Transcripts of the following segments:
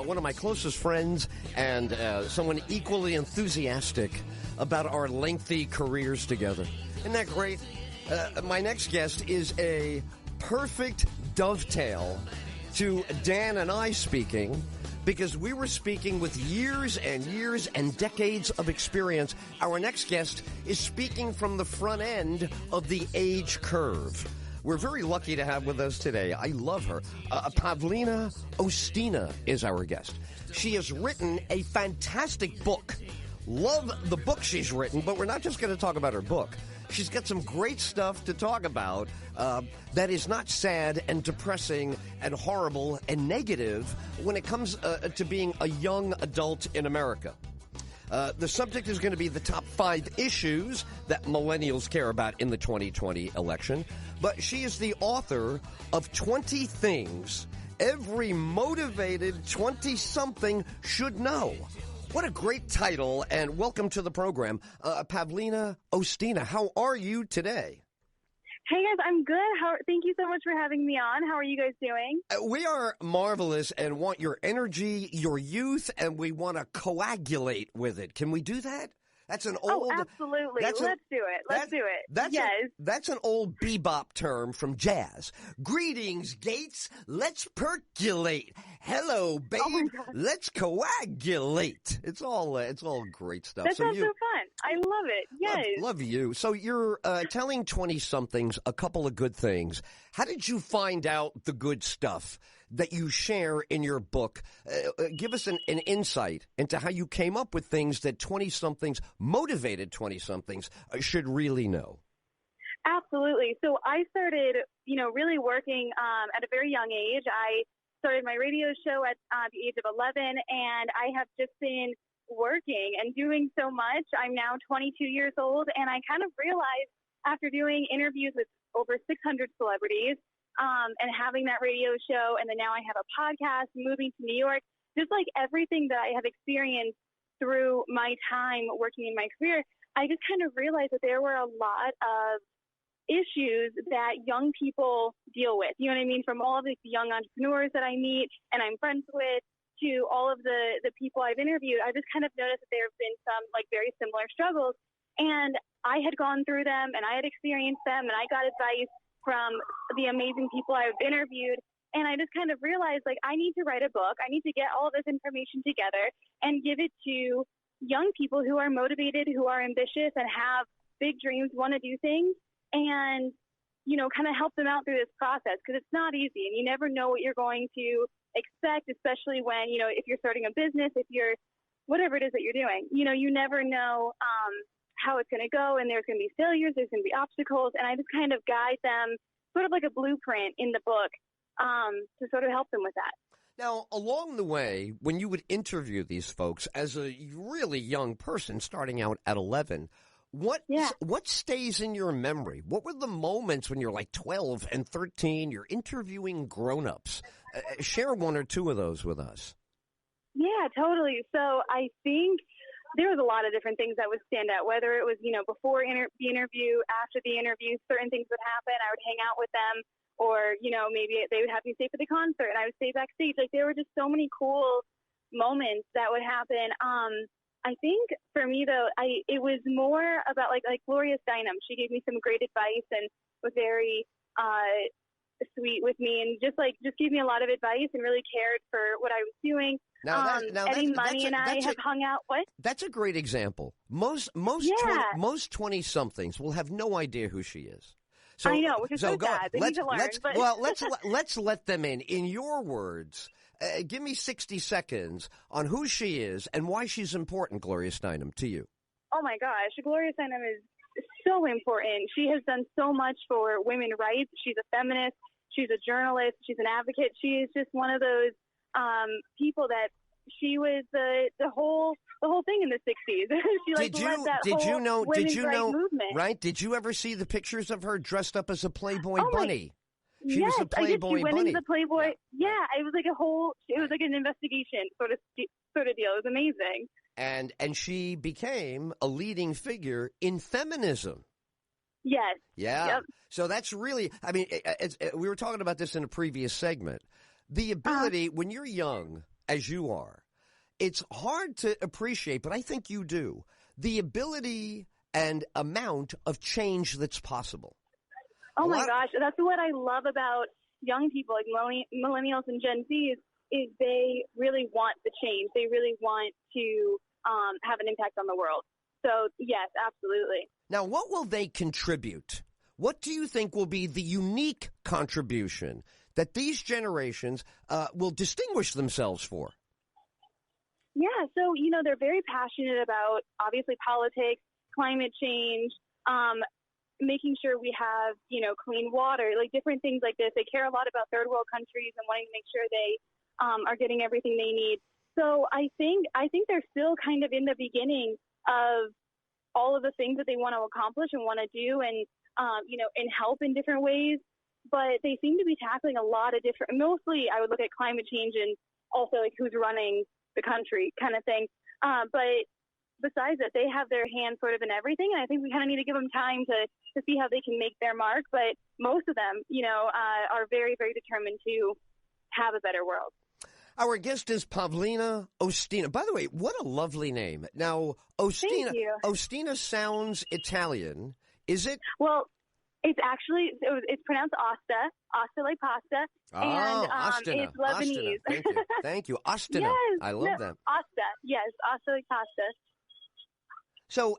one of my closest friends and someone equally enthusiastic about our lengthy careers together. Isn't that great? My next guest is a perfect dovetail to Dan and I speaking, because we were speaking with years and years and decades of experience. Our next guest is speaking from the front end of the age curve. We're very lucky to have with us today. I love her. Pavlina Ostina is our guest. She has written a fantastic book. Love the book she's written, but we're not just going to talk about her book. She's got some great stuff to talk about that is not sad and depressing and horrible and negative when it comes to being a young adult in America. The subject is going to be the top 5 issues that millennials care about in the 2020 election. But she is the author of 20 Things Every Motivated 20-something Should Know. What a great title, and welcome to the program. Pavlina Ostina, how are you today? Hey guys, I'm good. Thank you so much for having me on. How are you guys doing? We are marvelous and want your energy, your youth, and we want to coagulate with it. Can we do that? That's an old... Oh, absolutely. Let's do it. That's an old bebop term from jazz. Greetings, Gates. Let's percolate. Hello, babe. Oh let's coagulate. It's all great stuff. That sounds so fun. I love it. Yes. Love you. So you're telling 20-somethings a couple of good things. How did you find out the good stuff that you share in your book? Give us an insight into how you came up with things that 20-somethings, motivated 20-somethings, should really know. Absolutely. So I started, really working at a very young age. I started my radio show at the age of 11, and I have just been working and doing so much. I'm now 22 years old, and I kind of realized after doing interviews with over 600 celebrities, and having that radio show, and then now I have a podcast, moving to New York, just like everything that I have experienced through my time working in my career, I just kind of realized that there were a lot of issues that young people deal with. You know what I mean? From all of the young entrepreneurs that I meet and I'm friends with to all of the people I've interviewed, I just kind of noticed that there have been some like very similar struggles. And I had gone through them and I had experienced them, and I got advice from the amazing people I've interviewed. And I just kind of realized, like, I need to write a book. I need to get all of this information together and give it to young people who are motivated, who are ambitious, and have big dreams, want to do things, and, kind of help them out through this process, because it's not easy, and you never know what you're going to expect, especially when, if you're starting a business, if you're whatever it is that you're doing, you never know how it's going to go, and there's going to be failures, there's going to be obstacles, and I just kind of guide them sort of like a blueprint in the book to sort of help them with that. Now, along the way, when you would interview these folks as a really young person starting out at 11, what stays in your memory? What were the moments when you're like 12 and 13, you're interviewing grownups? Share one or two of those with us. Yeah, totally. So I think there was a lot of different things that would stand out, whether it was, before the interview, after the interview, certain things would happen. I would hang out with them, or, maybe they would have me stay for the concert and I would stay backstage. Like, there were just so many cool moments that would happen. I think for me, though, it was more about like Gloria Steinem. She gave me some great advice and was very sweet with me, and just gave me a lot of advice and really cared for what I was doing. Eddie Money and I have hung out. What? That's a great example. Most 20-somethings will have no idea who she is. So, I know, which is so sad. They need to learn. Let's let them in. In your words, give me 60 seconds on who she is and why she's important, Gloria Steinem, to you. Oh my gosh, Gloria Steinem is so important. She has done so much for women's rights. She's a feminist. She's a journalist. She's an advocate. She is just one of those people that she was the whole thing in the 60s. She led that whole women's rights movement. Right? Did you ever see the pictures of her dressed up as a Playboy bunny? She was a Playboy bunny. She went into the Playboy. Yeah, it was like it was like an investigation sort of deal. It was amazing. And she became a leading figure in feminism. Yes. Yeah. Yep. So that's really, we were talking about this in a previous segment. The ability, when you're young, as you are, it's hard to appreciate, but I think you do, the ability and amount of change that's possible. Oh my gosh, that's what I love about young people, like millennials and Gen Zs, is they really want the change. They really want to have an impact on the world. So, yes, absolutely. Now, what will they contribute? What do you think will be the unique contribution that these generations will distinguish themselves for? Yeah, so, they're very passionate about, obviously, politics, climate change, making sure we have, clean water, like different things like this. They care a lot about third world countries and wanting to make sure they are getting everything they need. So I think they're still kind of in the beginning of all of the things that they want to accomplish and want to do and help in different ways. But they seem to be tackling a lot of different, mostly I would look at climate change and also like who's running the country kind of thing. But besides that, they have their hands sort of in everything. And I think we kind of need to give them time to see how they can make their mark. But most of them, are very, very determined to have a better world. Our guest is Pavlina Ostina. By the way, what a lovely name. Now, Ostina. Thank you. Ostina sounds Italian. Is it? Well, it's actually, it's pronounced Asta like pasta. Oh, and Ostina. it's Lebanese. Ostina. Thank you. Thank you. Ostina. Yes, I love that. Asta, yes, Asta like pasta. So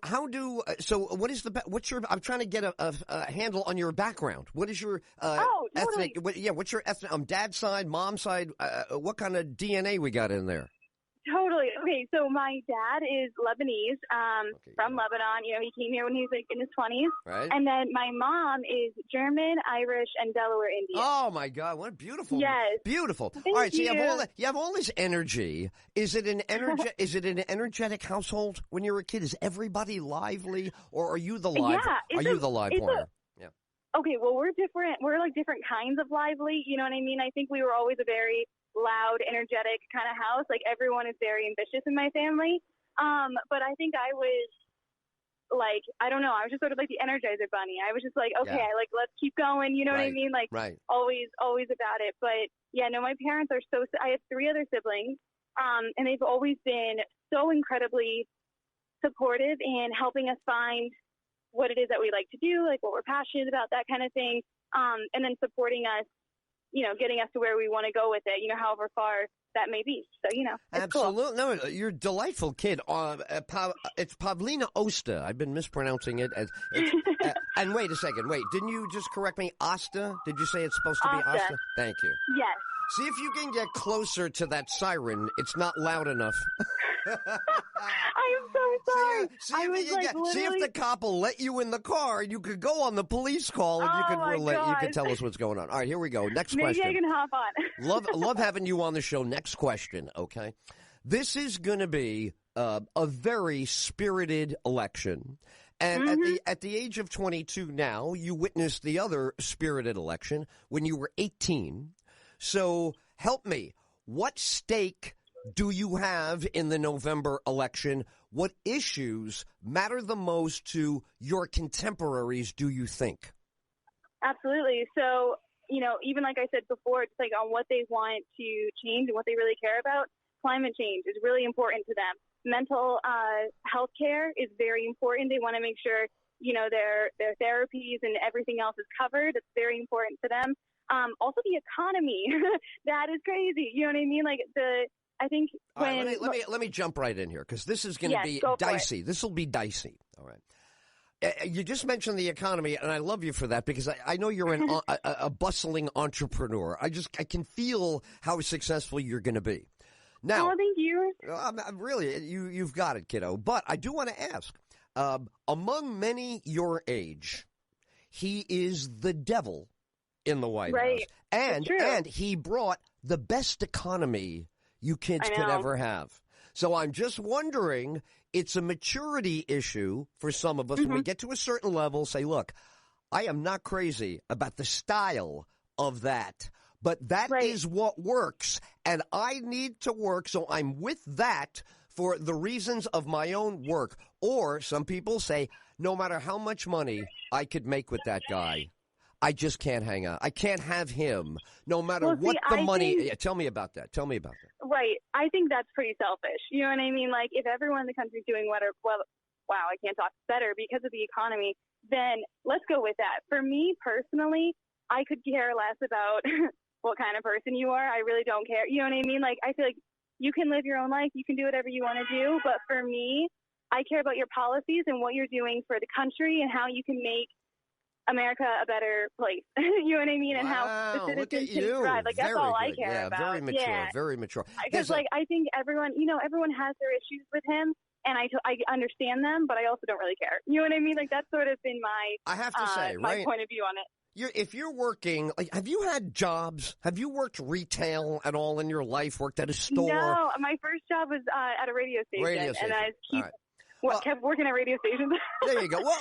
what is what's your, I'm trying to get a handle on your background. What is your totally. ethnic, what's your ethnic, dad's side, mom's side, what kind of DNA we got in there? Totally. Okay, so my dad is Lebanese, from Lebanon. He came here when he was like in his 20s. Right. And then my mom is German, Irish, and Delaware Indian. Oh my God, what a beautiful. Yes. Beautiful. Thank all right, so you. you have all this energy. Is it an energetic household when you're a kid? Is everybody lively, or are you the live? Yeah, are you the live wire? Yeah. Okay, well, we're different. We're like different kinds of lively. You know what I mean? I think we were always a very loud, energetic kind of house. Like everyone is very ambitious in my family. But I think I was like, I don't know. I was just sort of like the Energizer Bunny. I was just like, okay, like let's keep going. You know what I mean? Like always about it. But yeah, no, my parents are I have 3 other siblings. And they've always been so incredibly supportive in helping us find what it is that we like to do, like what we're passionate about, that kind of thing. And then supporting us, getting us to where we want to go with it, however far that may be. So, it's absolutely. Cool. No, you're a delightful kid. It's Pavlina Osta. I've been mispronouncing it. And wait a second. Wait, didn't you just correct me? Asta? Did you say it's supposed to be Asta? Thank you. Yes. See if you can get closer to that siren. It's not loud enough. I am so sorry. See if the cop will let you in the car. You could go on the police call and you could relate. You could tell us what's going on. All right, here we go. Next question. Maybe I can hop on. love having you on the show. Next question. Okay, this is going to be a very spirited election. And at the age of 22 now, you witnessed the other spirited election when you were 18. So help me. What stake do you have in the November election? What issues matter the most to your contemporaries, do you think? Absolutely. So, even like I said before, it's like on what they want to change and what they really care about. Climate change is really important to them. Mental health care is very important. They want to make sure, their therapies and everything else is covered. It's very important to them. Also the economy, that is crazy. You know what I mean? Like I think when let me jump right in here because this is going to be dicey. This will be dicey. All right. You just mentioned the economy, and I love you for that because I know you're a bustling entrepreneur. I can feel how successful you're going to be. Now, thank you. I'm really, you've got it, kiddo. But I do want to ask, among many your age, he is the devil in the White House. And he brought the best economy you kids could ever have. So I'm just wondering, it's a maturity issue for some of us. When we get to a certain level, say, look, I am not crazy about the style of that, but that is what works. And I need to work, so I'm with that for the reasons of my own work. Or some people say, no matter how much money I could make with that guy, I just can't hang out. I can't have him, no matter what the money. Tell me about that. Tell me about that. Right. I think that's pretty selfish. You know what I mean? Like, if everyone in the country is doing wow, I can't talk better because of the economy, then let's go with that. For me personally, I could care less about what kind of person you are. I really don't care. You know what I mean? Like, I feel like you can live your own life. You can do whatever you want to do. But for me, I care about your policies and what you're doing for the country and how you can make America a better place. You know what I mean? And how the citizens can thrive. Like, that's all I care about. Very mature, very mature. Because, I think everyone has their issues with him. And I understand them, but I also don't really care. You know what I mean? Like, that's sort of been I have to say, my point of view on it. If you're working, like, have you had jobs? Have you worked retail at all in your life? Worked at a store? No, my first job was at a radio station. And I kept working at radio stations. There you go. Well,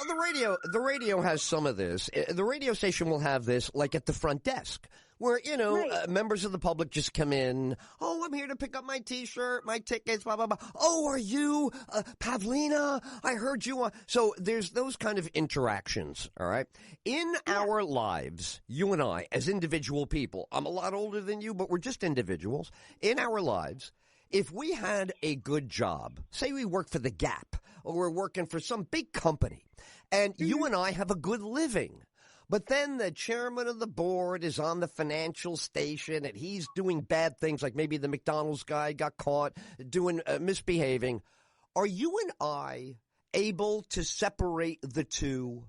the radio has some of this. The radio station will have this, like at the front desk, where, members of the public just come in. Oh, I'm here to pick up my T-shirt, my tickets, blah, blah, blah. Oh, are you Pavlina? I heard you. So there's those kind of interactions, all right? In our lives, you and I, as individual people, I'm a lot older than you, but we're just individuals. In our lives, if we had a good job, say we work for the Gap, or we're working for some big company, and you and I have a good living, but then the chairman of the board is on the financial station and he's doing bad things, like maybe the McDonald's guy got caught doing misbehaving. Are you and I able to separate the two?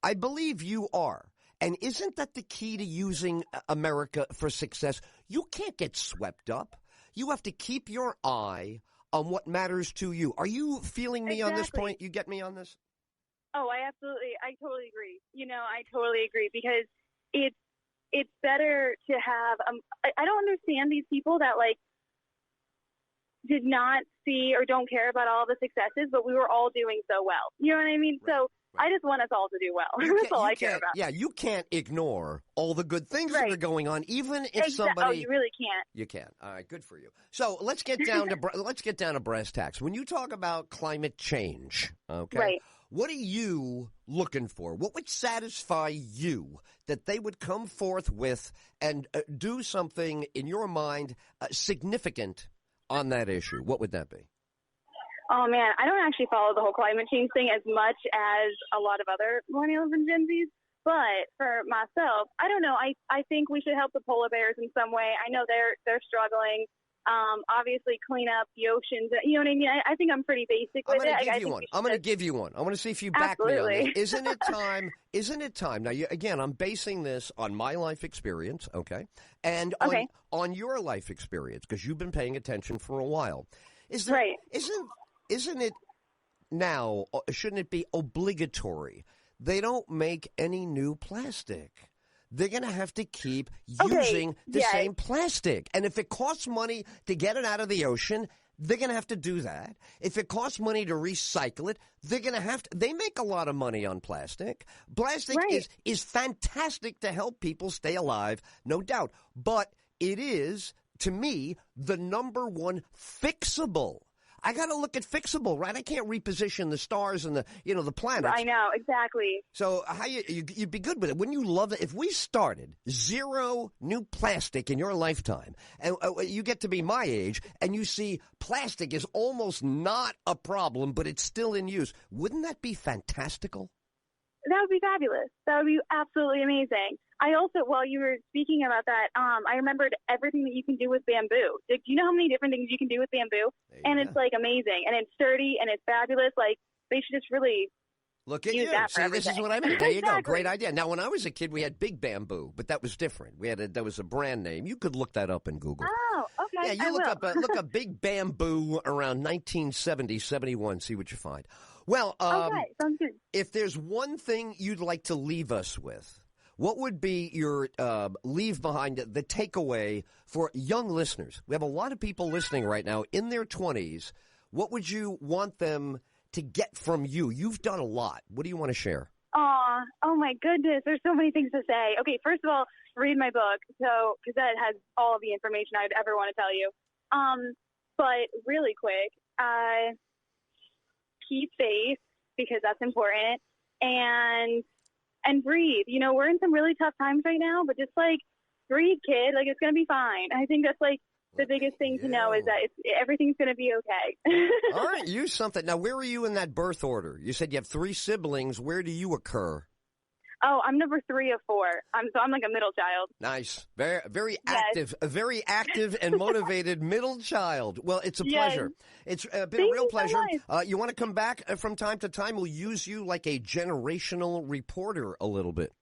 I believe you are. And isn't that the key to using America for success? You can't get swept up. You have to keep your eye on what matters to you. Are you feeling me on this point? You get me on this? Oh, I totally agree. I totally agree, because it's better to have, I don't understand these people that, like, did not see or don't care about all the successes, but we were all doing so well. You know what I mean? Right. So I just want us all to do well. That's all I care about. Yeah, you can't ignore all the good things that are going on, even if somebody. Oh, you really can't. You can't. All right, good for you. So let's get down to brass tacks. When you talk about climate change, okay, right. What are you looking for? What would satisfy you that they would come forth with and do something in your mind significant on that issue? What would that be? Oh, man, I don't actually follow the whole climate change thing as much as a lot of other millennials and Gen Zs. But for myself, I don't know. I think we should help the polar bears in some way. I know they're struggling. Obviously, clean up the oceans. You know what I mean? I think I'm pretty basic with it. I'm going to give you one. I want to see if you back me on this. Isn't it time? Isn't it time? Now, again, I'm basing this on my life experience, okay? And on your life experience, because you've been paying attention for a while. Isn't it now, shouldn't it be obligatory? They don't make any new plastic. They're going to have to keep using the same plastic. And if it costs money to get it out of the ocean, they're going to have to do that. If it costs money to recycle it, they're going to have to. They make a lot of money on plastic. Plastic is fantastic to help people stay alive, no doubt. But it is, to me, the number one fixable. I got to look at fixable, right? I can't reposition the stars and the planets. I know, exactly. So how you'd be good with it? Wouldn't you love it if we started zero new plastic in your lifetime, and you get to be my age, and you see plastic is almost not a problem, but it's still in use? Wouldn't that be fantastical? That would be fabulous. That would be absolutely amazing. I also, while you were speaking about that, I remembered everything that you can do with bamboo. Do you know how many different things you can do with bamboo? And it's, like, amazing. And it's sturdy, and it's fabulous. Like, they should just really look at you. See, this is what I mean. There you go. Great idea. Now, when I was a kid, we had Big Bamboo, but that was different. There was a brand name. You could look that up in Google. Oh, okay. Yeah, you look up Big Bamboo around 1970, 71. See what you find. Well, okay, sounds good. If there's one thing you'd like to leave us with, what would be your leave behind, the takeaway for young listeners? We have a lot of people listening right now in their 20s. What would you want them to get from you? You've done a lot. What do you want to share? Oh my goodness. There's so many things to say. Okay, first of all, read my book, because that has all of the information I'd ever want to tell you. But really quick, keep faith, because that's important. And and breathe. You know, we're in some really tough times right now, but just like breathe, kid. Like, it's going to be fine. I think that's like the biggest thing to know is that everything's going to be okay. All right, use something. Now, where are you in that birth order? You said you have 3 siblings. Where do you occur? Oh, I'm number 3 of 4. I'm like a middle child. Nice. Very, very active, a very active and motivated middle child. Well, it's a pleasure. It's been a real pleasure. So you want to come back from time to time? We'll use you like a generational reporter a little bit.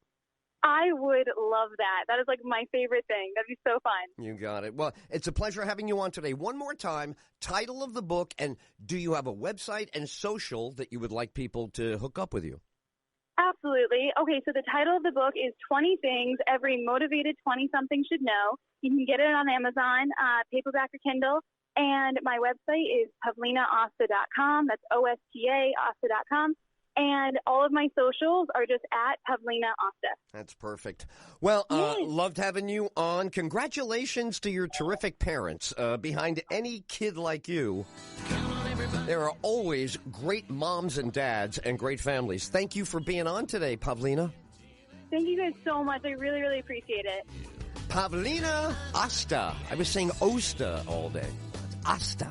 I would love that. That is like my favorite thing. That'd be so fun. You got it. Well, it's a pleasure having you on today. One more time, title of the book, and do you have a website and social that you would like people to hook up with you? Absolutely. Okay, so the title of the book is 20 Things Every Motivated 20-Something Should Know. You can get it on Amazon, paperback or Kindle. And my website is pavlinaosta.com. That's O-S-T-A, Osta.com. And all of my socials are just at Pavlina Osta. That's perfect. Well, loved having you on. Congratulations to your terrific parents. Behind any kid like you, there are always great moms and dads and great families. Thank you for being on today, Pavlina. Thank you guys so much. I really, really appreciate it. Pavlina Osta. I was saying Osta all day. Osta.